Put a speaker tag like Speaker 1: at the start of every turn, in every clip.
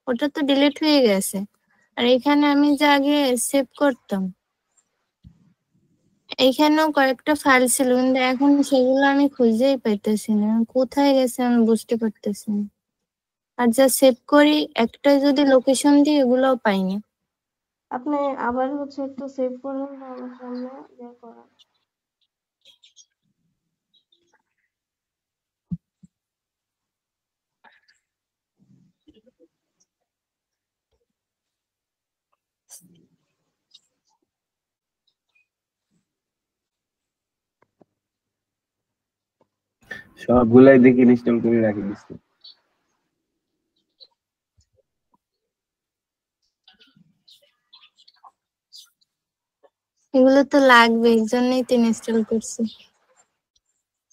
Speaker 1: ওটা তো ডিলিট হয়ে গেছে। আর এখানে আমি যে আগে সেভ করতাম, এইখানেও কয়েকটা ফাইল ছিল, কিন্তু এখন সেগুলো আমি খুঁজেই পাইতেছি না, কোথায় গেছে আমি বুঝতে পারতেছি না। আর যা সেভ করি একটা যদি লোকেশন দিই এগুলোও পাইনি।
Speaker 2: আপনি আবার হচ্ছে একটু সেভ করুন আমার সামনে ইয়ে করেন।
Speaker 3: সবগুলাই দেখি ইনস্টল করে রাখি দিচ্ছি।
Speaker 1: এগুলো তো লাগবে, এর জন্যই তো ইনস্টল করছি।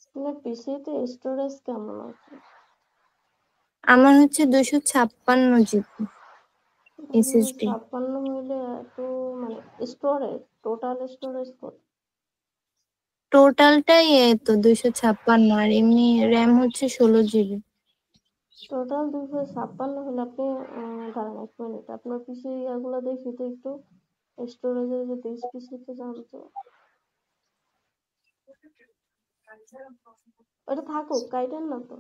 Speaker 2: আপনার পিসিতে স্টোরেজ কেমন আছে?
Speaker 1: আমার হচ্ছে 256 জিবি এসএসডি।
Speaker 2: 56 হইলে এত মানে স্টোরেজ, টোটাল স্টোরেজ কত?
Speaker 1: টোটালটাই তো 256, আর এমনি র্যাম হচ্ছে 16 জিবি।
Speaker 2: টোটাল 256 হলে আপনি দাঁড়ান 1 মিনিট, আপনার পিসি ইয়াগুলো দেখি তো একটু, স্টোরেজের যে পিসিতে যান তো। ওটা থাকুক, কাইটেন না তো।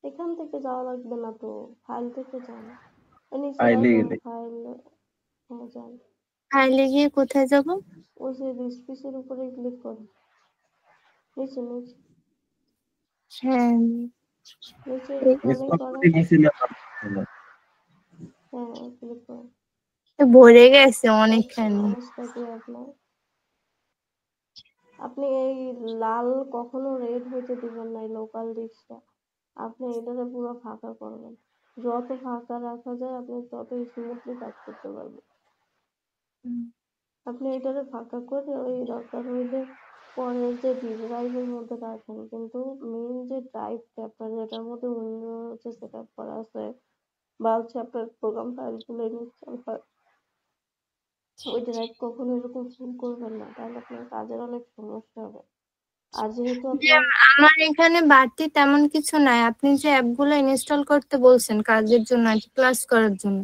Speaker 2: এখান থেকে যাওয়া লাগবে না তো, ফাইল থেকে যান। নিচে
Speaker 3: ফাইলে
Speaker 2: দেখেন
Speaker 3: গেলে
Speaker 2: ফাইল, হ্যাঁ যান।
Speaker 1: ফাইলে গিয়ে কোথায় যাব?
Speaker 2: ওই যে দিস পিসের উপরে ক্লিক করুন, নিচে নিচে
Speaker 1: হ্যাঁ,
Speaker 2: নিচে
Speaker 3: স্টপ
Speaker 2: স্ক্রলিং
Speaker 3: করে
Speaker 2: করেন,
Speaker 3: নিচে না
Speaker 2: হ্যাঁ ক্লিক করুন।
Speaker 1: ভরে গেছে
Speaker 2: আচ্ছা,
Speaker 1: অনেকখানি।
Speaker 2: অবস্থা কি আপনার? আপনি এই লাল কখনো রেড হইতে দিবেন না, এই লোকাল ডিস্কটা। আপনি এটাকে পুরো ফাঁকা করবেন, যত ফাঁকা রাখা যায় আপনি তত স্মুথলি কাজ করতে পারবেন। আপনি এটাকে ফাঁকা করে ওই দরকার হইলে পরের যে ড্রাইভের মধ্যে রাখেন, কিন্তু মেইন যে ড্রাইভটা আপনার যেটার মধ্যে উইন্ডোজ সেট আপ করা আছে বা হচ্ছে আপনার প্রোগ্রাম ফাইলগুলো ইনস্টল হয়, ওই ড্রাইভ কখনো এরকম ফুল করবেন না, তাহলে আপনার কাজের অনেক সমস্যা হবে। আর যেহেতু আপনার
Speaker 1: আমার এখানে বাড়তি তেমন কিছু নাই, আপনি যে অ্যাপগুলো ইনস্টল করতে বলছেন কাজের জন্য, ক্লাস করার জন্য,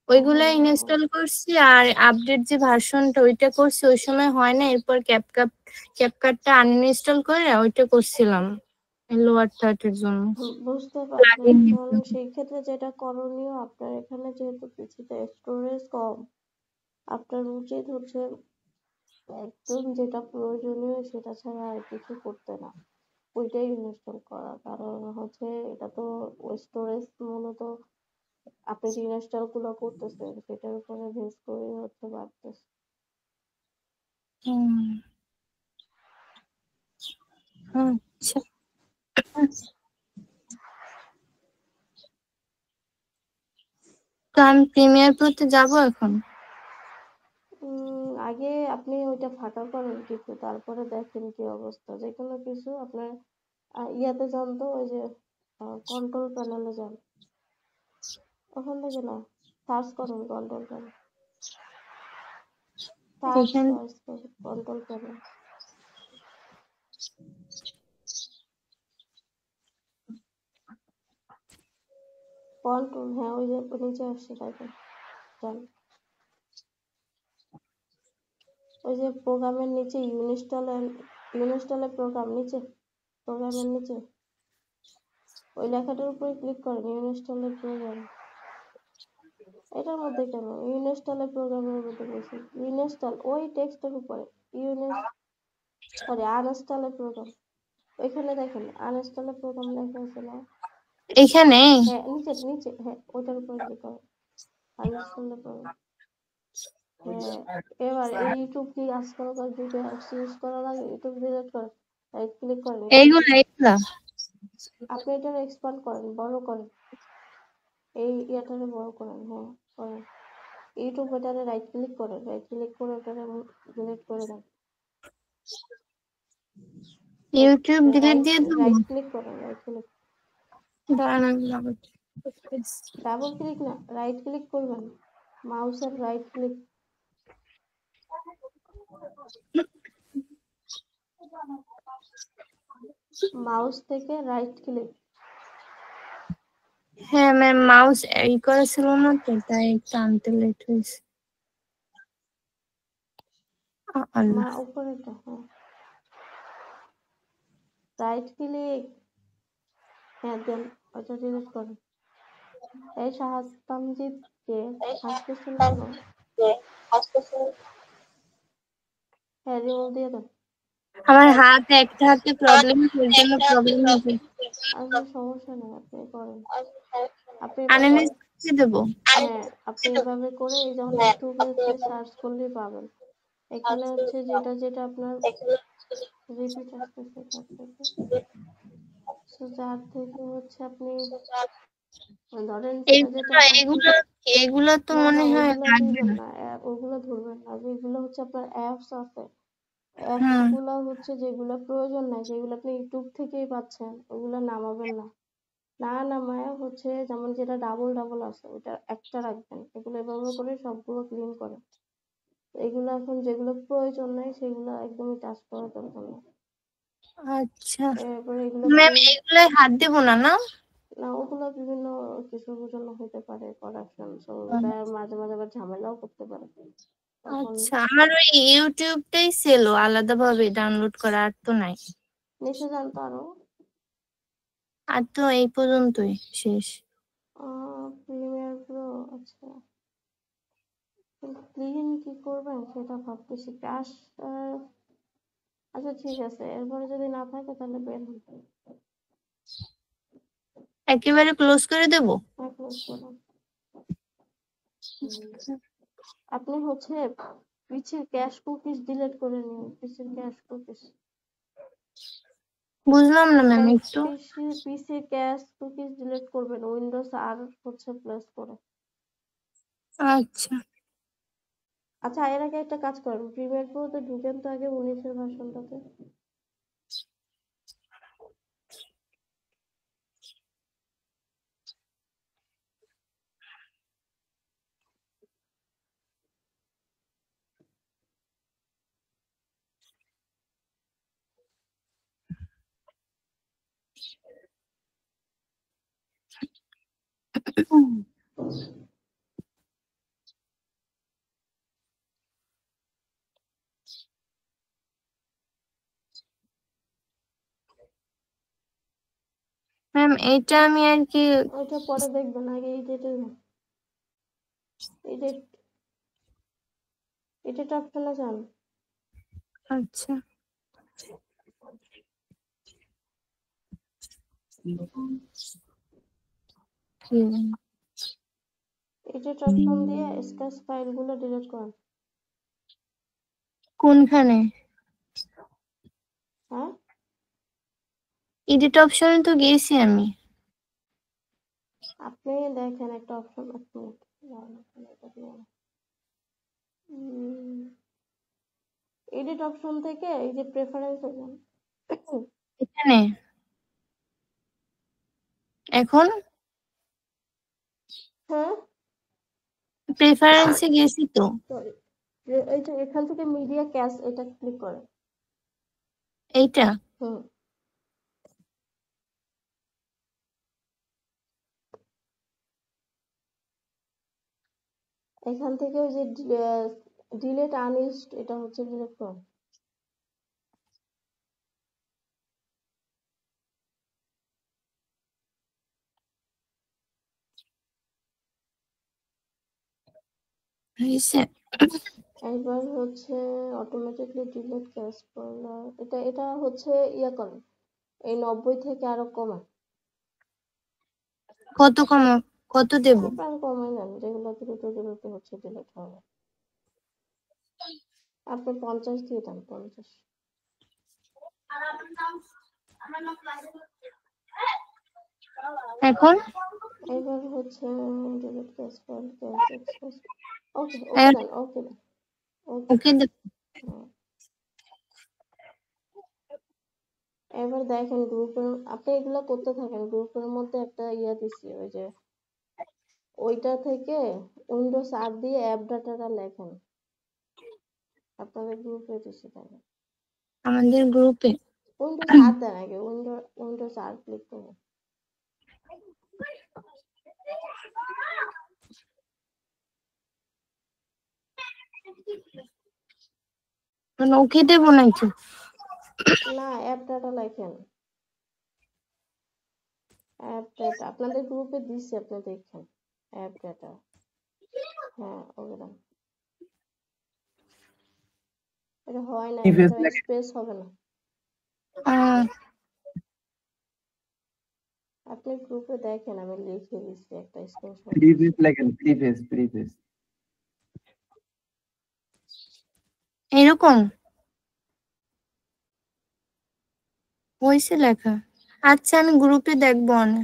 Speaker 1: ওইগুলো ইনস্টল করছি। আর আপডেট যে ভার্সনটা ওইটা করছি, ওই সময় হয় না, এরপর ক্যাপকাটটা আনইনস্টল করে ওইটা করছিলাম লোয়ার থার্টের জন্য।
Speaker 2: বুঝতে পারছি, এখন সেই ক্ষেত্রে যেটা করণীয়, আপনার এখানে যেহেতু পিসিতে স্টোরেজ কম, আপনার উচিত হচ্ছে একদম যেটা প্রয়োজনীয় সেটা ছাড়া আর কিছু করতে না, ওইটাই ইনস্টল করা। কারণ হচ্ছে এটা তো স্টোরেজ মূলত আপনি যে ইনস্টল গুলো করতেছেন সেটার উপরে বেস করে হচ্ছে বাড়তেছে।
Speaker 1: আচ্ছা, তো আমি প্রিমিয়ার প্রোতে যাবো এখন।
Speaker 2: আগে আপনি ওইটা ফাঁকা করেন কিছু, তারপরে দেখেন কি অবস্থা। যে কোনো কিছু আপনার ইয়াতে যান তো, ওই যে কন্ট্রোল প্যানেলে যান, ওখান থেকে না, সার্চ করুন কন্ট্রোল প্যানেল, সার্চ করুন কন্ট্রোল প্যানেল, কন্ট্রোল, হ্যাঁ ওই যে নিচে আসছে দেখেন, যান। ওই যে প্রোগ্রামের নিচে ইনস্টলের প্রোগ্রাম নিচে, প্রোগ্রামের নিচে ওই লেখাটার উপরে ক্লিক করেন, ইনস্টলের প্রোগ্রাম। এটার মধ্যে কেন ইনস্টলের প্রোগ্রামের মধ্যে বলছি, ইনস্টল ওই টেক্সটের উপরে, আনইনস্টলের প্রোগ্রাম। ওইখানে দেখেন আনইনস্টলের প্রোগ্রাম লেখা আছে না,
Speaker 1: এখানে
Speaker 2: হ্যাঁ নিচে নিচে, হ্যাঁ ওইটার উপরে ক্লিক করেন, আনইনস্টলের প্রোগ্রাম। হ্যাঁ, এবার এই ইউটিউব কি আজকালকার যুগে ইউজ করা লাগে? ইউটিউব ডিলিট করেন, রাইট ক্লিক করেন,
Speaker 1: এইগুলা
Speaker 2: আপনি এটা এক্সপান্ড করেন, বড় করেন, এই ইয়াটারে বড় করেন, হ্যাঁ করেন। ইউটিউব এটারে রাইট ক্লিক করেন, রাইট ক্লিক করে ওটারে ডিলিট করে দেন।
Speaker 1: ইউটিউব ডিলিট দিয়ে দেবো?
Speaker 2: রাইট ক্লিক করেন, রাইট ক্লিক,
Speaker 1: দাঁড়ান,
Speaker 2: ডাবল ক্লিক না, রাইট ক্লিক করবেন, মাউসের রাইট ক্লিক, মাউস থেকে রাইট ক্লিক।
Speaker 1: হ্যাঁ ম্যাম, মাউস এই করা ছিল না তো, তাই একটু আনতে লেট হয়েছে। আল্লাহ,
Speaker 2: উপরেটা, হ্যাঁ রাইট ক্লিক, হ্যাঁ দেন ওটা ডিলিট করেন। এই শাহাদ তামজিদ কে হাসতেছেন কেন? হ্যাঁ রিমুভ দিয়ে দেন।
Speaker 1: আমার হাত একটা হাতে প্রবলেম, এর জন্য প্রবলেম হয়েছে।
Speaker 2: আচ্ছা সমস্যা নেই, আপনি করেন। আপনি
Speaker 1: আনএনএস দেবো।
Speaker 2: হ্যাঁ আপনি এভাবে করে এই যখন ইউটিউবে সার্চ করলেই পাবেন। এখানে হচ্ছে যেটা যেটা আপনার রিপিট আসতেছে তার থেকে, যার থেকে হচ্ছে আপনি ধরেন যেটা যেটা
Speaker 1: এগুলো তো
Speaker 2: না
Speaker 1: মনে
Speaker 2: না
Speaker 1: হয়
Speaker 2: ওগুলো
Speaker 1: লাগবে
Speaker 2: দিবেন
Speaker 1: না।
Speaker 2: না, ওগুলো ধরবেন না। যেগুলো হচ্ছে আপনার অ্যাপস আছে, অ্যাপস
Speaker 1: হুম,
Speaker 2: গুলো হচ্ছে যেগুলো প্রয়োজন নাই, যেগুলো আপনি ইউটিউব থেকেই পাচ্ছেন, ওগুলো নামাবেন না। না নামায় হচ্ছে যেমন যেটা ডাবল ডাবল আছে ওটা একটা রাখবেন। এগুলো এভাবে করে সবগুলো ক্লিন করেন। এগুলো এখন যেগুলো প্রয়োজন নাই সেগুলো একদমই টাচ করার দরকার নেই।
Speaker 1: আচ্ছা
Speaker 2: এরপরে এগুলো
Speaker 1: ম্যাম, এগুলাই হাত দেবো না না?
Speaker 2: না, ওগুলো বিভিন্ন কিছুর জন্য হতে পারে করাপশন, ওটা মাঝে মাঝে আবার ঝামেলাও করতে পারে। তখন
Speaker 1: আচ্ছা, আমার ওই ইউটিউবটাই ছিল আলাদা ভাবে ডাউনলোড করা, আর তো নাই।
Speaker 2: নিচে যান তো আরো,
Speaker 1: আর তো এই পর্যন্তই শেষ।
Speaker 2: প্রিমিয়ার প্রো, আচ্ছা ক্লিন কি করবেন সেটা ভাবতেছি। ক্রাশ, আচ্ছা ঠিক আছে, এরপরে যদি না থাকে তাহলে বের হন।
Speaker 1: একেবারে ক্লোজ করে দেবো।
Speaker 2: ক্লোজ করুন। আপনি হচ্ছে পিছের ক্যাশ কুকিজ ডিলিট করে নিন, পিছের ক্যাশ কুকিজ।
Speaker 1: বুঝলাম না ম্যাম একটু।
Speaker 2: পিসি ক্যাশ কুকিজ ডিলিট করবেন উইন্ডোজ আর হচ্ছে প্রেস করে।
Speaker 1: আচ্ছা,
Speaker 2: আচ্ছা এর আগে একটা কাজ করেন, প্রিমিয়ার প্রোতে ঢুকেন তো আগে 19-এর ভার্সনটাতে।
Speaker 1: ম্যাম এটা আমি আর কি।
Speaker 2: ওইটা পরে দেখবেন, আগে এডিট এডিট অপশনে যান।
Speaker 1: আচ্ছা,
Speaker 2: এডিট অপশন দিয়ে স্কেচ ফাইলগুলো ডিলিট করেন।
Speaker 1: কোনখানে?
Speaker 2: হ্যাঁ
Speaker 1: এডিট অপশনে তো গেছি আমি।
Speaker 2: আপনি দেখেন একটা অপশন, এক মিনিট, এডিট অপশন থেকে এই যে প্রেফারেন্সে যান।
Speaker 1: এখানে এখন
Speaker 2: হ্যাঁ
Speaker 1: প্রেফারেন্সে গেছি তো।
Speaker 2: সরি, এইটা এখান থেকে মিডিয়া ক্যাশ এটা ক্লিক করেন।
Speaker 1: এইটা
Speaker 2: হুম এখান থেকে ওই যে ডিলেট আনইউজড এটা হচ্ছে ডিলিট করুন।
Speaker 1: হয়েছে।
Speaker 2: একবার হচ্ছে অটোমেটিকলি ডিলিট ক্যাশ ফোল্ডার, এটা এটা হচ্ছে ইয়া করেন, এই 90 থেকে আরো কমান।
Speaker 1: কত কম, কত দেব?
Speaker 2: আপনার কমাই নেন, যেগুলো দ্রুত দ্রুত হচ্ছে ডিলিট হবে। আপনি 50 দিয়ে দেন, 50।
Speaker 1: এখন
Speaker 2: এবার হচ্ছে delete cache file cache access, okay okay then, okay then, okay.
Speaker 1: Okay
Speaker 2: হ্যাঁ এবার দেখেন গ্রুপের, আপনি এগুলো করতে থাকেন, গ্রুপের মধ্যে একটা ইয়া দিছি ওই যে ওইটা থেকে উইন্ডোজ আর দিয়ে অ্যাপ ডাটাটা লেখেন। আপনাদের গ্রুপে দিছি তাহলে।
Speaker 1: আমাদের গ্রুপে
Speaker 2: উইন্ডোজ আর দেন আগে, উইন্ডোজ আর ক্লিক করুন।
Speaker 1: ওকে দেবো নাকি?
Speaker 2: না, অ্যাপ ডাটা লেখেন, অ্যাপ ডাটা আপনাদের গ্রুপে দিছি, আপনি দেখেন অ্যাপ ডাটা। হ্যাঁ, ওকে দেন। এটা হয় না,
Speaker 3: প্রিফেস
Speaker 2: এটা
Speaker 3: লেখেন
Speaker 2: স্পেস হবে না। আপনি গ্রুপে দেখেন, আমি লিখে দিচ্ছি একটা স্ক্রিনশট।
Speaker 3: প্রিফেস লেখেন প্রিফেস
Speaker 1: এরকম হয়েছে লেখা। আচ্ছা আমি গ্রুপে দেখবো না,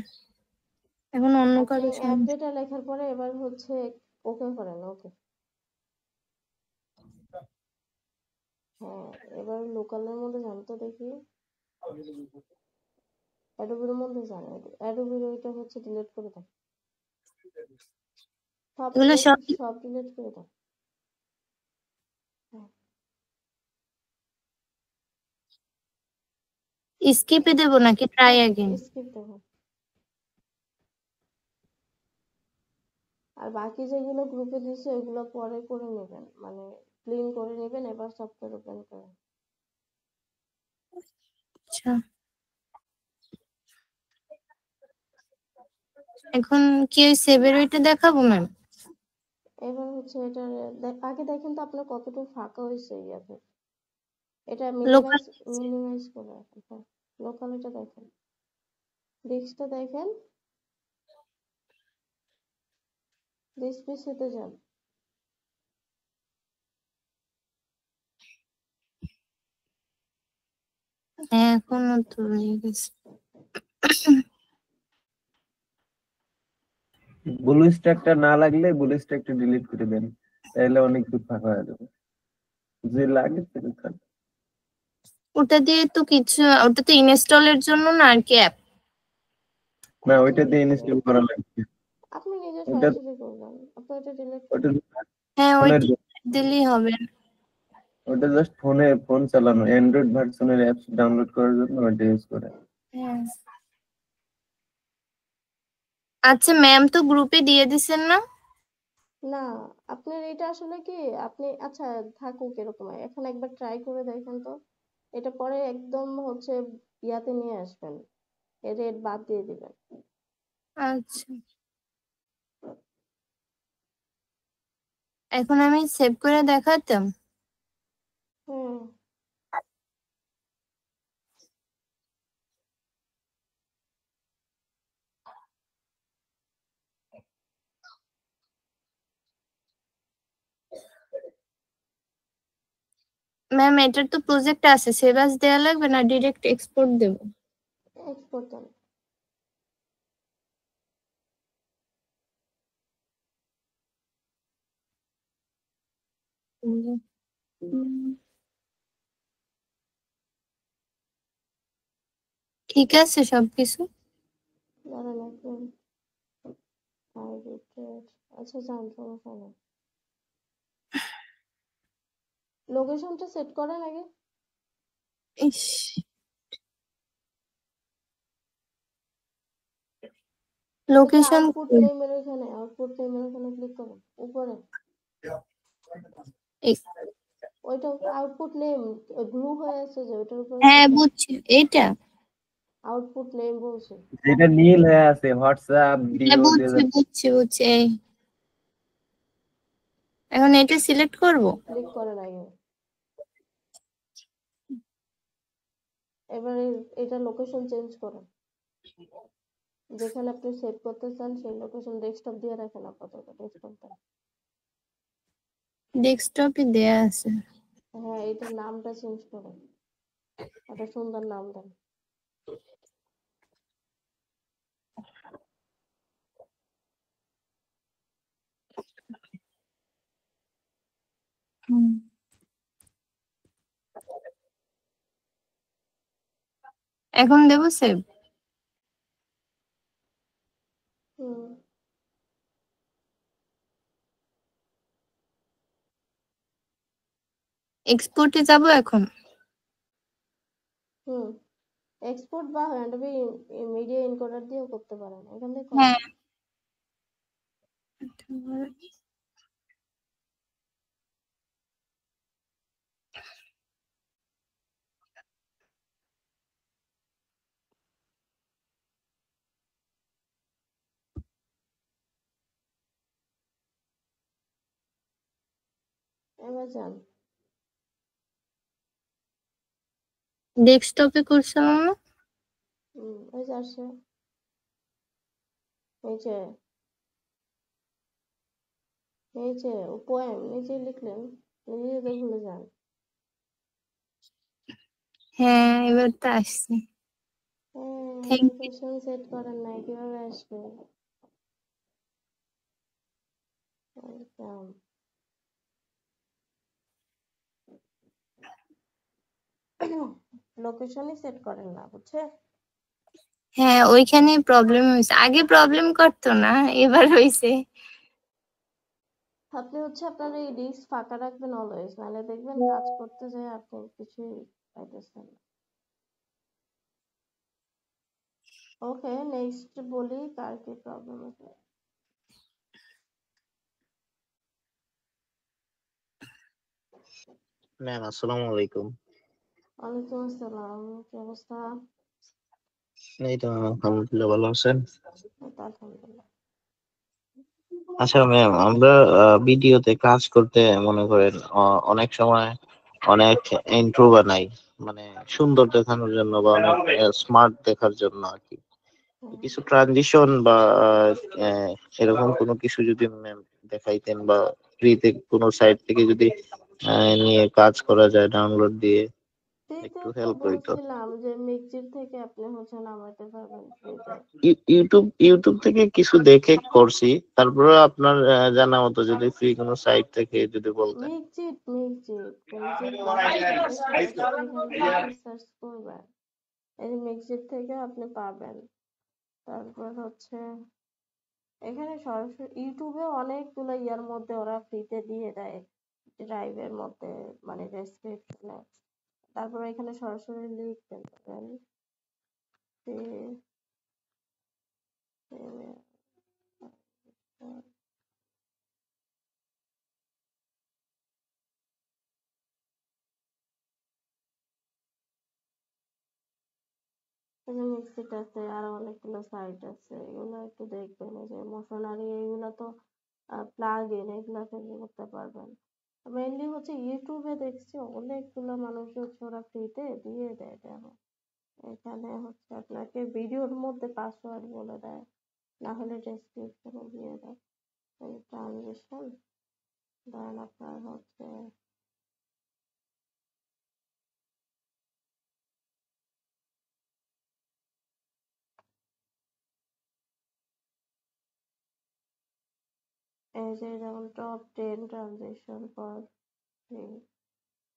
Speaker 1: এখন অন্য
Speaker 2: আপনি
Speaker 1: কারো
Speaker 2: অ্যাপ
Speaker 1: সঙ্গে।
Speaker 2: ডেটা লেখার পরে এবার হচ্ছে ওকে করেন। ওকে, হ্যাঁ, এবার লোকালের মধ্যে যান তো দেখি, অ্যাডোবির মধ্যে যান, অ্যাডোবির ওইটা হচ্ছে ডিলিট করে দেন, সব
Speaker 1: এগুলো সব
Speaker 2: সব ডিলিট করে দেন। হ্যাঁ,
Speaker 1: স্কিপে দেবো নাকি ট্রাই অ্যাগেন?
Speaker 2: স্কিপ দেখুন। আর বাকি যেগুলো গ্রুপে দিছে ওইগুলো পরে করে নেবেন, মানে ক্লিন করে নেবেন, এবার সফটওয়্যার ওপেন করেন।
Speaker 1: আচ্ছা এখন কি ওই সেভের ওইটা দেখাবো ম্যাম?
Speaker 2: এবার হচ্ছে এটা আগে দেখেন তো আপনার কতটুকু ফাঁকা হয়েছে ইয়াতে, এটা
Speaker 1: লোকাল
Speaker 2: মিনিমাইজ করে রাখেন। হ্যাঁ, লোকাল এটা দেখেন, ডিস্কটা দেখেন, ডিস্ক পিসিতে যান।
Speaker 1: এখনো তো রয়ে গেছে।
Speaker 3: ব্লু স্ট্যাকটা না লাগলে ব্লু স্ট্যাকটা ডিলিট করে দেন, তাহলে অনেক দূর ফাঁকা হয়ে যাবে। যে লাগে সেটা থাক।
Speaker 1: ওটা দিয়ে তো কিছু, ওটা তো ইনস্টলের জন্য না আর কি অ্যাপ।
Speaker 3: না ওইটা দিয়ে ইনস্টল করা লাগবে।
Speaker 2: আপনি নিজে
Speaker 3: ওটা
Speaker 2: সরাসরি করবেন, আপনি এটা ডিলিট
Speaker 3: ওটা
Speaker 2: করেন।
Speaker 1: হ্যাঁ
Speaker 3: ফোনের
Speaker 1: ওইটা দিলেই হবে।
Speaker 3: ওটা জাস্ট ফোন চালানো, অ্যান্ড্রয়েড ভার্সনের অ্যাপস ডাউনলোড করার জন্য ওটা ইউজ করে।
Speaker 1: হ্যাঁ আচ্ছা ম্যাম তো গ্রুপে দিয়ে দিছেন না?
Speaker 2: না, আপনার এটা আসলে কি, আপনি আচ্ছা থাকুক এরকম, এখন একবার ট্রাই করে দেখেন তো, এটা পরে একদম হচ্ছে ইয়াতে নিয়ে আসবেন, রেড বাদ দিয়ে দিবেন।
Speaker 1: আচ্ছা এখন আমি সেভ করে দেখাতাম।
Speaker 2: হুম,
Speaker 1: ম্যাম এটার তো প্রজেক্ট আছে, সেভ অ্যাজ দেয়া লাগবে না ডিরেক্ট এক্সপোর্ট দেব?
Speaker 2: এক্সপোর্ট দেন।
Speaker 1: ঠিক আছে সবকিছু।
Speaker 2: দাঁড়ান এক মিনিট, আচ্ছা যান, সমস্যা নেই, লোকেশনটা সেট করেন আগে।
Speaker 1: ইস
Speaker 2: ওই যে
Speaker 1: লোকেশন
Speaker 2: আউটপুট নেমের ওখানে ক্লিক করেন উপরে, ওইটা আউটপুট নেম ব্লু হয়ে আছে যে ওইটার উপরে
Speaker 1: হ্যাঁ
Speaker 2: ক্লিক করেন।
Speaker 1: বুঝছি এইটা।
Speaker 2: আউটপুট নেম বলছে।
Speaker 3: যেটা নীল হয়ে আছে হোয়াটসঅ্যাপ
Speaker 1: হ্যাঁ
Speaker 3: ডিও
Speaker 1: বুঝছি বুঝছি এই এখন এটা সিলেক্ট করব।
Speaker 2: ক্লিক করেন আগে, এবারে এটা লোকেশন চেঞ্জ করেন, যেখানে আপনি সেভ করতে চান সেই লোকেশন ডেস্কটপ দিয়ে রাখেন, আপাতত ডেস্কটপ দেন।
Speaker 1: ডেস্কটপে দেয়া আছে।
Speaker 2: হ্যাঁ, এটার নামটা চেঞ্জ করেন, একটা সুন্দর নাম দেন।
Speaker 1: হুম। এখন দেব সেভ।
Speaker 2: হুম,
Speaker 1: এক্সপোর্টে যাব এখন।
Speaker 2: এক্সপোর্ট বা হ্যান্ডবি মিডিয়া এনকোডার দিয়েও করতে পারেন, এখান থেকে করেন।
Speaker 1: হ্যাঁ
Speaker 2: এবার যান
Speaker 1: ডেস্কটপে করছিলাম না।
Speaker 2: ওই যে আসে নিচে নিচে পোয়েম নিচে লিখলেন, নিজে তো ভুলে যান।
Speaker 1: হ্যাঁ এবার তো আসছে। Thank you.
Speaker 2: লোকেশন সেট করেন নাই, কিভাবে আসবে? লোকেশনই সেট করেন না, বুঝছে?
Speaker 1: হ্যাঁ ওইখানে প্রবলেম হয়েছে, আগে প্রবলেম করতো না, এবার হয়েছে।
Speaker 2: আপনি হচ্ছে আপনার এই ডিস্ক ফাঁকা রাখবেন অলওয়েজ, নাহলে দেখবেন কাজ করতে যায় আপনি কিছুই পাইতেছেন না। ওকে, নেক্সট বলি কার কি প্রবলেম আছে।
Speaker 4: ম্যাম আসসালামু আলাইকুম।
Speaker 2: ওয়ালাইকুম আসসালাম, কি অবস্থা?
Speaker 4: এই তো আলহামদুলিল্লাহ, ভালো আছেন?
Speaker 2: এই তো আলহামদুলিল্লাহ।
Speaker 4: আচ্ছা ম্যাম, আমরা ভিডিওতে কাজ করতে মনে করেন অনেক সময় অনেক ইন্ট্রো বানাই, মানে সুন্দর দেখানোর জন্য বা অনেক স্মার্ট দেখার জন্য আর কি। কিছু ট্রানজিশন বা আহ, এরকম কোনো কিছু যদি ম্যাম দেখাইতেন, বা ফ্রিতে কোনো সাইট থেকে যদি নিয়ে কাজ করা যায় ডাউনলোড দিয়ে,
Speaker 2: ফ্রিতে
Speaker 4: একটু
Speaker 2: তো
Speaker 4: হেল্প হইতো।
Speaker 2: বলছিলাম যে মিক্সির থেকে আপনি হচ্ছে নামাইতে পারবেন ফ্রিতে।
Speaker 4: ইউটিউব থেকে কিছু দেখে করছি, তারপরে আপনার জানা মতো যদি ফ্রি কোনো সাইট থেকে যদি বলতেন।
Speaker 2: মিক্সিট লেখা থাকলে সরাসরি এখান থেকে সার্চ করবেন, এই মিক্সিট থেকে আপনি পাবেন। তারপর হচ্ছে এখানে সরাসরি ইউটিউবে অনেকগুলো ইয়ার মধ্যে ওরা ফ্রিতে দিয়ে দেয়, ড্রাইভের মধ্যে, মানে ডেসক্রিপশনে। তারপর এখানে সরাসরি লিখবেন মিক্সিট আছে, আরো অনেকগুলো সাইট আছে, এগুলো একটু দেখবেন। এই যে মোশনারি, এগুলো তো প্লাগ ইন, এগুলা থেকে করতে পারবেন। মেইনলি হচ্ছে ইউটিউবে দেখছি অনেকগুলো মানুষ হচ্ছে ওরা ফ্রিতে দিয়ে দেয় ডেমো। এখানে হচ্ছে আপনাকে ভিডিওর মধ্যে পাসওয়ার্ড বলে দেয়, না হলে ডেসক্রিপশনে দিয়ে দেয়। এই ট্রানজিশন দেন আপনার হচ্ছে এই যে যেমন টপ 10 ট্রানজিশন ফর ফ্রি,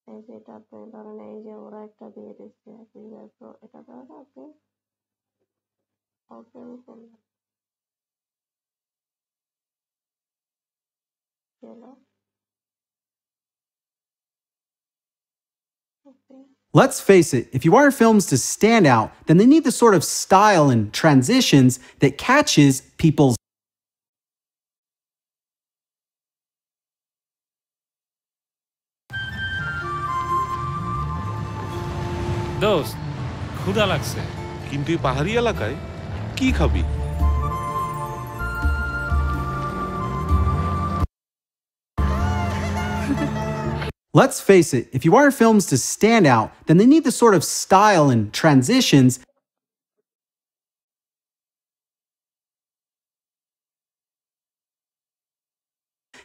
Speaker 2: এই যে এটা আপনি ধরেন, এই যে ওরা একটা দিয়ে দিচ্ছে প্রিমিয়ার প্রো, এটা ধরেন আপনি ওপেন করলেন, গেল, ওকে।
Speaker 5: Let's face it, if you want your films to stand out, then they need the sort of style and transitions that catches people's
Speaker 6: দোস্ত, ক্ষুধা লাগছে।
Speaker 7: কিন্তু এই পাহাড়ি এলাকায় কি খাবি?
Speaker 5: Let's face it, if you want your films to stand out, then they need the sort of style and transitions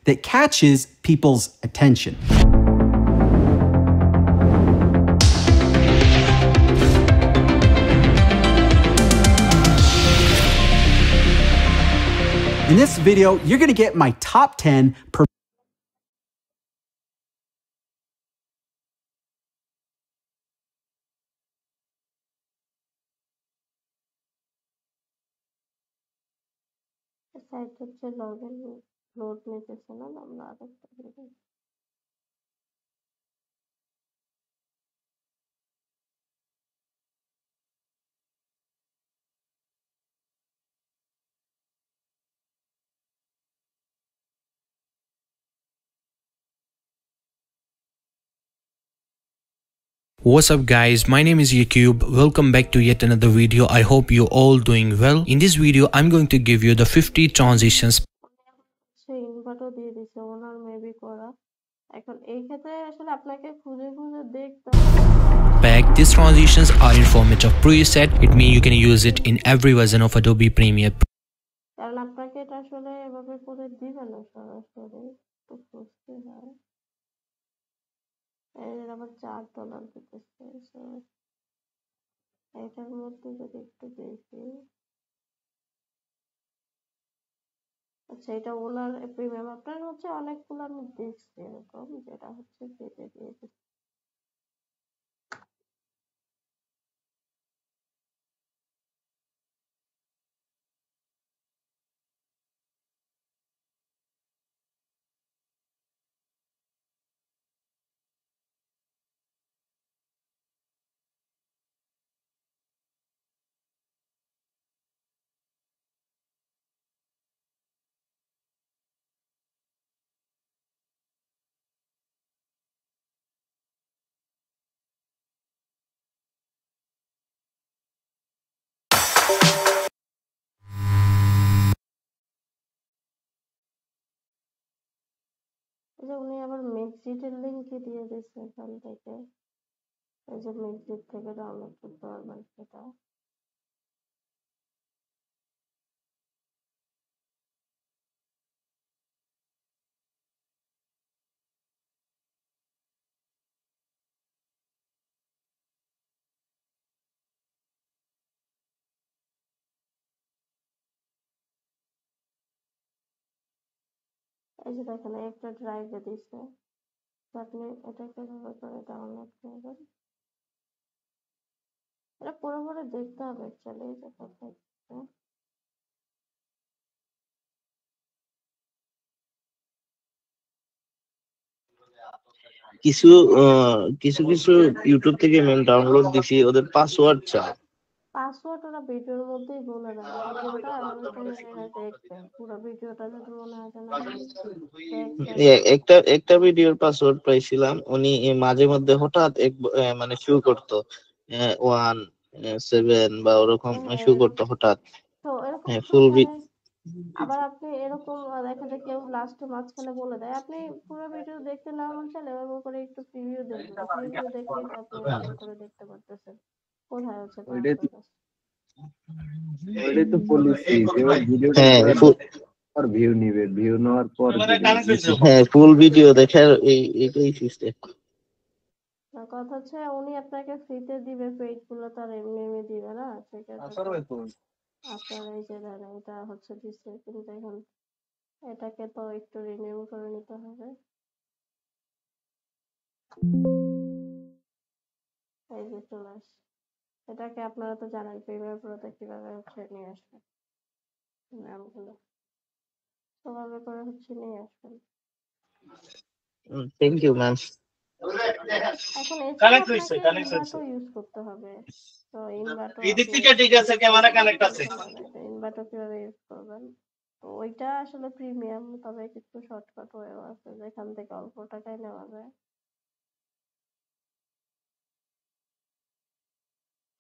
Speaker 5: that catches people's attention. In this video, you're going to get my top 10
Speaker 2: site হচ্ছে login load নিতেছে না, আমরা আরেকটা দিয়ে দিই।
Speaker 8: What's up guys, my name is Yakub. Welcome back to yet another video. I hope you're all doing well. In this video, I'm going to give you the 50 transitions
Speaker 2: সেই ইনভার্টও দিয়ে দিছে ওনার maybe করা। এখন এই ক্ষেত্রে আসলে আপনাকে খুঁজে খুঁজে দেখতে হবে।
Speaker 8: pack. These transitions are in format of preset. It means you can use it in every version of Adobe Premiere.
Speaker 2: কারণ আপনাকে এটা আসলে এভাবে করে দিবে না সরাসরি, একটু খুঁজতে হয়। এর আবার $4 দিতেছে। So, এটার মধ্যে যদি একটু দেখি, আচ্ছা এটা ওনার প্রিমিয়াম। আপনার হচ্ছে অনেকগুলো আমি দেখছি এরকম, যেটা হচ্ছে কেটে দিয়ে দিচ্ছে। এই যে উনি আবার মেকজিটের লিঙ্কই দিয়ে দিচ্ছে এখান থেকে। এই যে মেকজিট থেকে ডাউনলোড করতে পারবেন সেটা। এই যে দেখেন একটা ড্রাইভে দিচ্ছে, তো আপনি এটাকে এভাবে করে ডাউনলোড করবেন। এটা পুরোপুরি দেখতে হবে অ্যাকচুয়ালি, এই যে কথা হচ্ছে।
Speaker 4: কিছু কিছু কিছু ইউটিউব থেকে মেন ডাউনলোড দিছি, ওদের পাসওয়ার্ড চায়।
Speaker 2: পাসওয়ার্ড ওরা ভিডিওর মধ্যেই বলে দেয়, ভিডিওটা এভাবে করে দেখবেন। পুরো ভিডিওটা যদি মনে হয় যে না আপনি দেখবেন।
Speaker 4: একটা একটা ভিডিওর পাসওয়ার্ড পাইছিলাম, উনি মাঝে মধ্যে হঠাৎ মানে শুরু করতো 1 7 বা ওরকম শুরু করতো হঠাৎ।
Speaker 2: তো এরকম
Speaker 4: ফুল
Speaker 2: মানে আবার আপনি এরকম দেখা যায় কেউ লাস্টে মাঝখানে বলে দেয়, আপনি পুরো ভিডিও দেখতে না মন চাইলে এভাবে করে একটু প্রিভিউ দেখবেন। প্রিভিউ দেখলেই তো আপনি এভাবে করে দেখতে পারতেছেন কোথায় হচ্ছে
Speaker 3: ওইটাই তো
Speaker 2: পাসওয়ার্ড আছে।
Speaker 3: ওইটাই তো পলিসি যে ওই ভিডিওটা
Speaker 4: হ্যাঁ
Speaker 3: পর ভিউ নিবে, ভিউ নেওয়ার পর দিবে।
Speaker 4: হ্যাঁ ফুল ভিডিও দেখার এইটাই সিস্টেম।
Speaker 2: না কথা হচ্ছে উনি আপনাকে ফ্রিতে দিবে, পেইড গুলো তো আর এমনি এমনি দিবে না। সেক্ষেত্রে তো আপনার এই যে ধরেন এটা হচ্ছে দিচ্ছে, কিন্তু এখন এটাকে তো একটু রিনিউ করে নিতে হবে। এই যে চলে আসছে। এটাকে আপনারা তো জানেন প্রিমিয়ার প্রোতে কিভাবে হচ্ছে নিয়ে আসবেন নামগুলো, ওভাবে করে হচ্ছে নিয়ে আসবেন।
Speaker 4: Thank you ma'am.
Speaker 2: এখন এছাড়া আপনাকে ইনভার্টও ইউজ করতে হবে। তো ইনভার্টও ইনভার্টও কিভাবে ইউজ করবেন, তো ওইটা আসলে প্রিমিয়াম, তবে কিছু শর্টকাট ওয়েও আছে যেখান থেকে অল্প টাকায় নেওয়া যায়।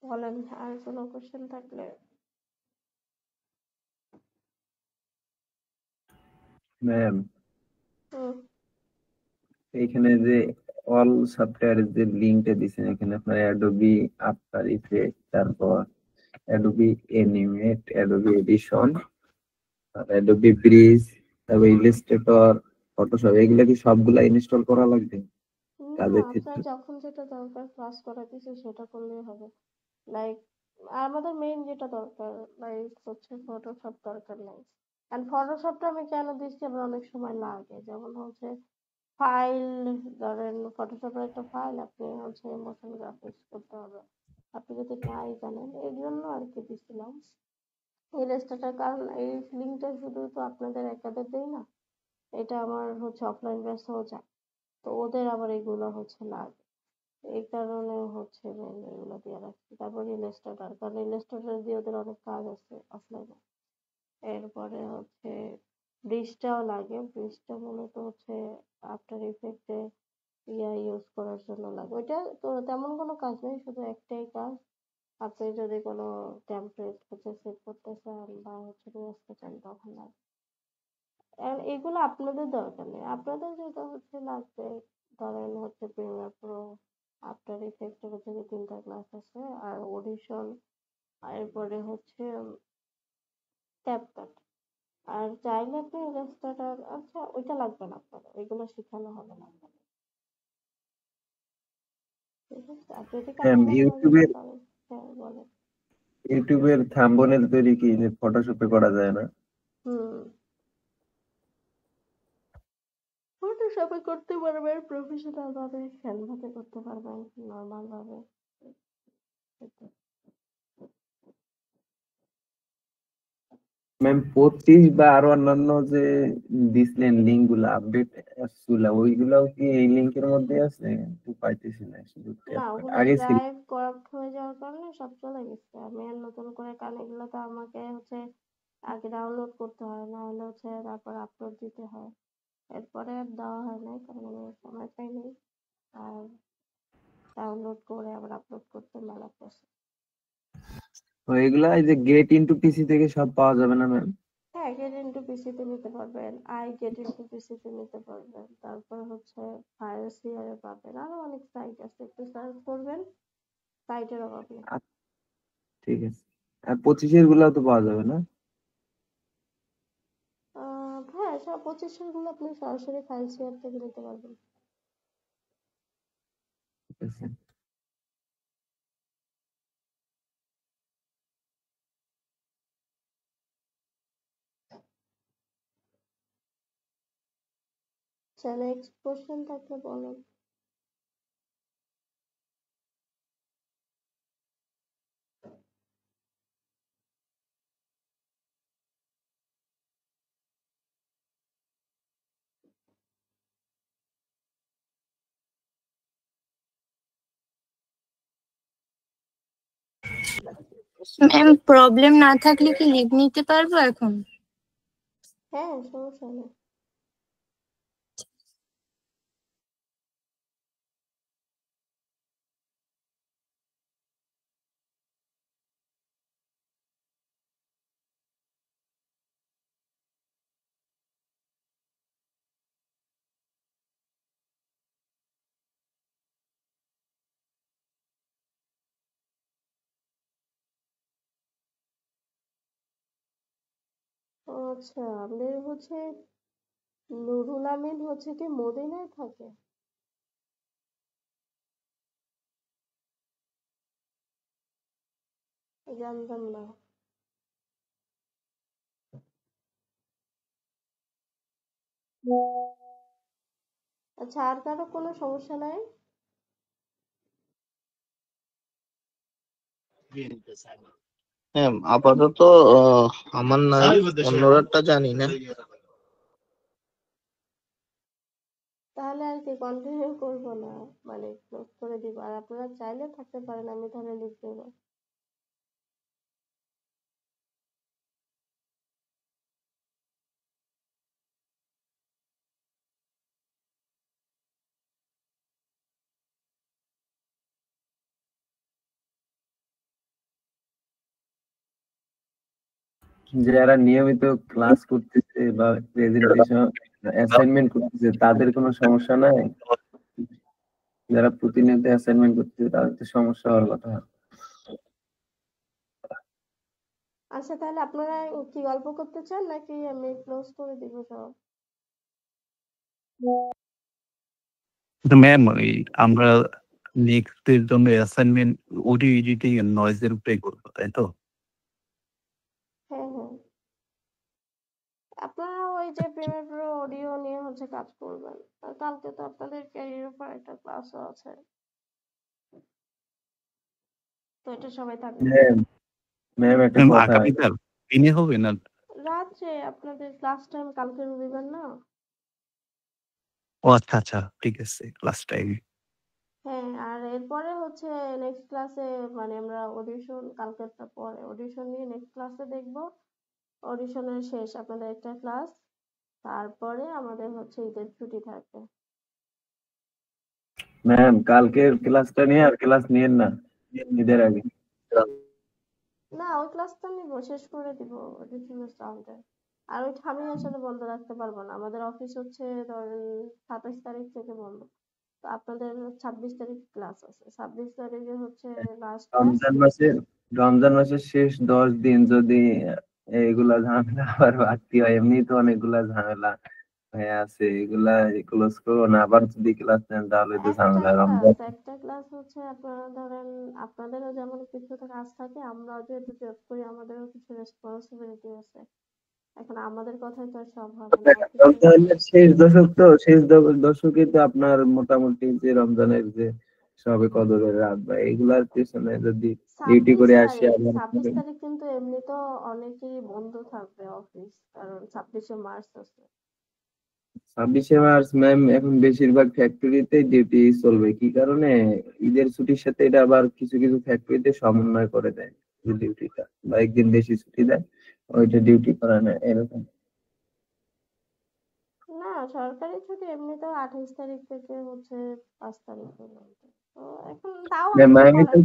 Speaker 2: বলেন আর কোনো কোশ্চেন থাকলে।
Speaker 3: ম্যাম
Speaker 2: হুম
Speaker 3: এইখানে যে অল সফটওয়্যার যে লিংকটা দিছেন, এখানে আপনার অ্যাডোবি আফটার ইফেক্ট, তারপর Adobe Animate, Adobe Edition, Adobe Bridge, তারপর ইলাস্ট্রেটর, ফটোশপ, এগুলা কি সবগুলা ইনস্টল করা লাগবে
Speaker 2: না,
Speaker 3: কাজের
Speaker 2: আপনার
Speaker 3: ক্ষেত্রে?
Speaker 2: যখন যেটা দরকার ক্লাস করাতেছে সেটা করলেই হবে। লাইক আমাদের মেইন যেটা দরকার লাইক হচ্ছে ফটোশপ দরকার নাই। এন্ড ফটোশপটা আমি কেন দিচ্ছি, আমার অনেক সময় লাগে, যেমন হচ্ছে ফাইল, ধরেন ফটোশপের একটা ফাইল আপনি হচ্ছে মোশন গ্রাফিক্স করতে হবে, আপনি যদি নাই জানেন, এই জন্য আর কি দিছিলাম ইলাস্ট্রেটর। কারণ এই লিঙ্কটা শুধু তো আপনাদের একাদের দেই না, এটা আমার হচ্ছে অফলাইন ব্যাচও যায়, তো ওদের আবার এগুলো হচ্ছে লাগে, এই কারণে হচ্ছে মেইন এগুলো দিয়ে রাখছি। তারপর ইলাস্ট্রেটর, কারণ ইলাস্ট্রেটর দিয়ে ওদের অনেক কাজ আছে অফলাইনে। এরপরে হচ্ছে ব্রিজটাও লাগে, ব্রিজটা মূলত হচ্ছে আফটার ইফেক্টে ইউজ করার জন্য লাগে। ওইটা তো তেমন কোনো কাজ নেই, শুধু একটাই কাজ, আপনি যদি কোনো টেমপ্লেট হচ্ছে সেট করতে চান বা হচ্ছে নিয়ে আসতে চান তখন লাগবে। এগুলো আপনাদের দরকার নেই, আপনাদের যেটা হচ্ছে লাগবে ধরেন হচ্ছে প্রিমিয়ার প্রো, আফটার ইফেক্টের হচ্ছে 3টা ক্লাস আছে, আর অডিশন, আর এরপরে হচ্ছে ক্যাপকাট। আর চাইলে আপনি ইলাস্ট্রেটর, আচ্ছা ওইটা লাগবে না আপনাদের, ওইগুলো শিখানো হবে না আপনাদের, ঠিক আছে? আপনি যদি কাজ
Speaker 3: ম্যাম,
Speaker 2: করেন ওইগুলো
Speaker 3: ইউটিউবের
Speaker 2: তাহলে। হ্যাঁ বলেন।
Speaker 3: ইউটিউবের থাম্বনেল তৈরি কি যে ফটোশপে করা যায় না?
Speaker 2: হুম, ফটোশপে করতে পারবেন, প্রফেশনাল ভাবে ক্যানভাতে করতে পারবেন, নর্মাল ভাবে।
Speaker 3: ম্যাম 25 বা আরো অন্যান্য যে দিছিলেন লিঙ্ক গুলা, আপডেট গুলা, ওইগুলাও কি এই লিঙ্কের মধ্যে আছে? একটু পাইতেছি না শুধু
Speaker 2: না,
Speaker 3: ক্যাপকাট
Speaker 2: ওগুলো
Speaker 3: আগে ছিল।
Speaker 2: ড্রাইভ করাপ্ট হয়ে যাওয়ার কারণে সব চলে গেছে। আমি আর নতুন করে, কারণ এগুলো তো আমাকে হচ্ছে আগে ডাউনলোড করতে হয়, না হলে হচ্ছে তারপর আপলোড দিতে হয়। এরপরে আর দেওয়া হয় নাই, কারণ আমি সময় পাইনি। আর ডাউনলোড করে আবার আপলোড করতে মেলা প্রসেস।
Speaker 3: তো এগুলা এই যে গেট ইনটু পিসি থেকে সব পাওয়া যাবে না ম্যাম?
Speaker 2: হ্যাঁ, গেট ইনটু পিসিতে নিতে পারবেন, গেট ইনটু পিসিতে নিতে পারবেন, তারপর হচ্ছে ফায়ার সিয়ারে পাবেন, আরো অনেক সাইট আছে, একটু সার্চ করবেন, সাইটের অভাব নেই।
Speaker 3: ঠিক আছে। আর 25 গুলাও তো পাওয়া যাবে না?
Speaker 2: হ্যাঁ, সব 25 গুলো আপনি সরাসরি ফাইল শেয়ার থেকে নিতে পারবেন।
Speaker 3: ঠিক আছে।
Speaker 2: আচ্ছা, নেক্সট কোশ্চেন থাকলে বলেন।
Speaker 1: ম্যাম, প্রবলেম না থাকলে কি লিভ নিতে পারবো এখন?
Speaker 2: হ্যাঁ, সমস্যা নেই। ও আচ্ছা, আপনার হচ্ছে নুরুল আমিন হচ্ছে কি মদিনায় থাকে? জানতাম না। আচ্ছা, আর কারো কোনো সমস্যা নাই?
Speaker 4: হ্যাঁ, আপাতত আমার নাই, অন্যরারটা জানি না।
Speaker 2: তাহলে আর কি কন্টিনিউ করবো না, মানে ক্লোজ করে দিব। আর আপনারা চাইলে থাকতে পারেন, আমি তাহলে লিখ দেবো।
Speaker 3: যারা নিয়মিত ক্লাস করতেছে বা প্রেজেন্টেশন অ্যাসাইনমেন্ট করতেছে তাদের কোনো সমস্যা নাই? যারা প্রতিনিয়ত অ্যাসাইনমেন্ট করতেছে তাদের তো সমস্যা হওয়ার কথা।
Speaker 2: আচ্ছা, তাহলে আপনারা কি গল্প করতে চান নাকি আমি ক্লোজ করে দিব সব?
Speaker 9: কিন্তু ম্যাম, ওই আমরা নেক্সট এর জন্য অ্যাসাইনমেন্ট অডিও এডিটিং এর নয়েজের উপরে করবো, তাই তো?
Speaker 2: হ্যাঁ, হ্যাঁ, আপনারা ওই যে প্রিমিয়ার প্রো অডিও নিয়ে হচ্ছে কাজ করবেন। আর কালকে তো আপনাদের ক্যারিয়ার উপর একটা ক্লাসও আছে, তো এটা সবাই থাকবেন।
Speaker 3: হ্যাঁ ম্যাম, একটা
Speaker 9: ম্যাম,
Speaker 3: কথা,
Speaker 9: আগামীকাল দিনে হবে না?
Speaker 2: রাত্রে আপনাদের ক্লাস টাইম, কালকে রবিবার না?
Speaker 9: ও আচ্ছা আচ্ছা, ঠিক আছে, ক্লাস টাইম।
Speaker 2: হ্যাঁ, আর এরপরে হচ্ছে নেক্সট ক্লাসে, মানে আমরা অডিশন, কালকেরটা পরে অডিশন নিয়ে নেক্সট ক্লাসে দেখবো। অডিশনের শেষ আপনাদের একটা ক্লাস, তারপরে আমাদের হচ্ছে ঈদের ছুটি থাকবে।
Speaker 3: ম্যাম কালকের ক্লাসটা নিয়ে আর ক্লাস নিয়েন না ঈদের আগে।
Speaker 2: না, ওই ক্লাসটা নিবো, শেষ করে দিব রিভিউ সাউন্ডে। আর ওইটা আমি আসলে বন্ধ রাখতে পারবো না, আমাদের অফিস হচ্ছে ধরেন 27 তারিখ থেকে বন্ধ। তো আপনাদের 26 তারিখ ক্লাস আছে, 26 তারিখে হচ্ছে লাস্ট ক্লাস।
Speaker 3: রমজান মাসের শেষ 10 দিন যদি এইগুলা ঝামেলা আবার বাড়তি হয়, এমনি তো অনেকগুলা ঝামেলা হয়ে আছে, এগুলা ক্লোজ করো না, আবার যদি ক্লাস নেন তাহলে তো ঝামেলা। রমজান
Speaker 2: একটা ক্লাস হচ্ছে আপনারা ধরেন আপনাদেরও যেমন কিছু কাজ থাকে, আমরাও যেহেতু জব করি আমাদেরও কিছু রেসপন্সিবিলিটি আছে। এখন আমাদের কথাই তো আর সব হবে না।
Speaker 3: রমজানের শেষ দশক, তো শেষ দশকে তো আপনার মোটামুটি যে রমজানের যে সবে কদরের রাত বা এগুলার পেছনে যদি ডিউটি করে আসি আবার
Speaker 2: 26 তারিখ কিন্তু এমনিতেও অনেকেই বন্ধ থাকবে অফিস, কারণ 26শে মার্চ আছে।
Speaker 3: 26শে মার্চ ম্যাম এখন বেশিরভাগ ফ্যাক্টরিতে ডিউটি চলবে, কি কারণে ঈদের ছুটির সাথে এটা আবার কিছু কিছু ফ্যাক্টরিতে সমন্বয় করে দেয় ডিউটিটা, বা একদিন বেশি ছুটি দেয়, ওইটা ডিউটি করা না এরকম।
Speaker 2: না, সরকারি ছুটি এমনিতেও 28 তারিখ থেকে হচ্ছে 5 তারিখ পর্যন্ত। তো এখন তাও
Speaker 3: ম্যাম
Speaker 2: আপনি
Speaker 3: আমি তো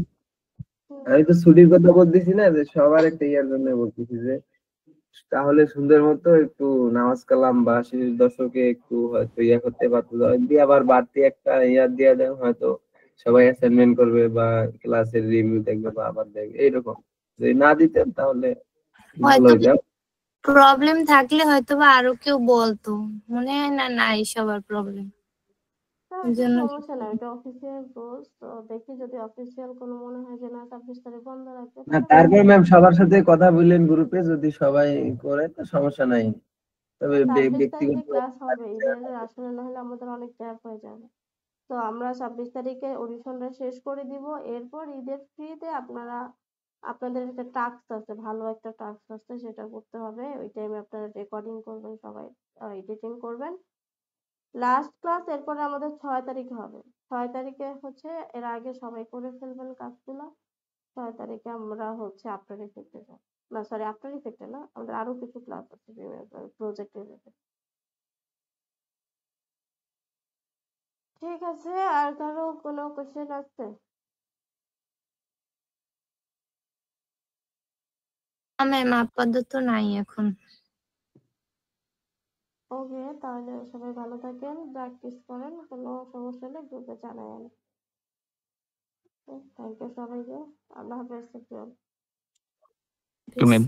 Speaker 2: করেন।
Speaker 3: ছুটির কথা বলতেছি না, যে সবার একটা ইয়ার জন্য বলতেছি, যে তাহলে সুন্দর মতো একটু নামাজ কালাম বা শেষ দশকে একটু হয়তো ইয়া করতে পারতো, দিয়ে আবার বাড়তি একটা ইয়ার দিয়ে দেন, হয়তো সবাই অ্যাসাইনমেন্ট করবে বা ক্লাসের রিভিউ দেখবে বা আবার দেখবে, এইরকম যদি না দিতেন তাহলে ভালো
Speaker 1: হয়তো
Speaker 3: হইতো।
Speaker 1: প্রবলেম থাকলে হয়তো বা আরো কেউ বলতো, মনে হয় না নাই সবার প্রবলেম।
Speaker 2: সমস্যা নাই, এটা অফিসিয়াল রুলস। তো দেখি যদি অফিসিয়াল কোনো মনে হয় যে না 26 তারিখ বন্ধ রাখবে,
Speaker 3: না
Speaker 2: তাহলে
Speaker 3: তারপর ম্যাম সবার সাথে কথা বললেন গ্রুপে, যদি সবাই করে তো সমস্যা নাই, তবে
Speaker 2: 26
Speaker 3: ব্যক্তিগত
Speaker 2: তারিখে ক্লাস হবে, ঈদের আসলে না হলে আমাদের অনেক গ্যাপ হয়ে যাবে। তো আমরা 26 তারিখে অডিশনটা শেষ করে দিব, এরপর ঈদের ফ্রিতে আপনারা আপনাদের একটা টাস্ক আছে, ভালো একটা টাস্ক আছে, সেটা করতে হবে। ওই টাইমে আপনারা রেকর্ডিং করবেন, সবাই এডিটিং করবেন। লাস্ট ক্লাস এরপরে আমাদের 6 তারিখে হবে। 6 তারিখে হচ্ছে এর আগে সবাই করে ফেলবেন কাজগুলো। 6 তারিখে আমরা হচ্ছে আফটার ইফেক্টে যাব। না সরি, আফটার ইফেক্টে না, আমাদের আরো কিছু ক্লাস আছে প্রজেক্ট রিলেটেড। ঠিক আছে, আর কারো কোনো কোশ্চেন আছে?
Speaker 1: ম্যাম আপাতত নাই এখন।
Speaker 2: ওকে, তাহলে সবাই ভালো থাকেন, প্র্যাকটিস করেন, কোনো সমস্যা হলে গ্রুপে জানাবেন। থ্যাংক ইউ সবাইকে। আল্লাহ হাফেজ।
Speaker 9: ম্যাম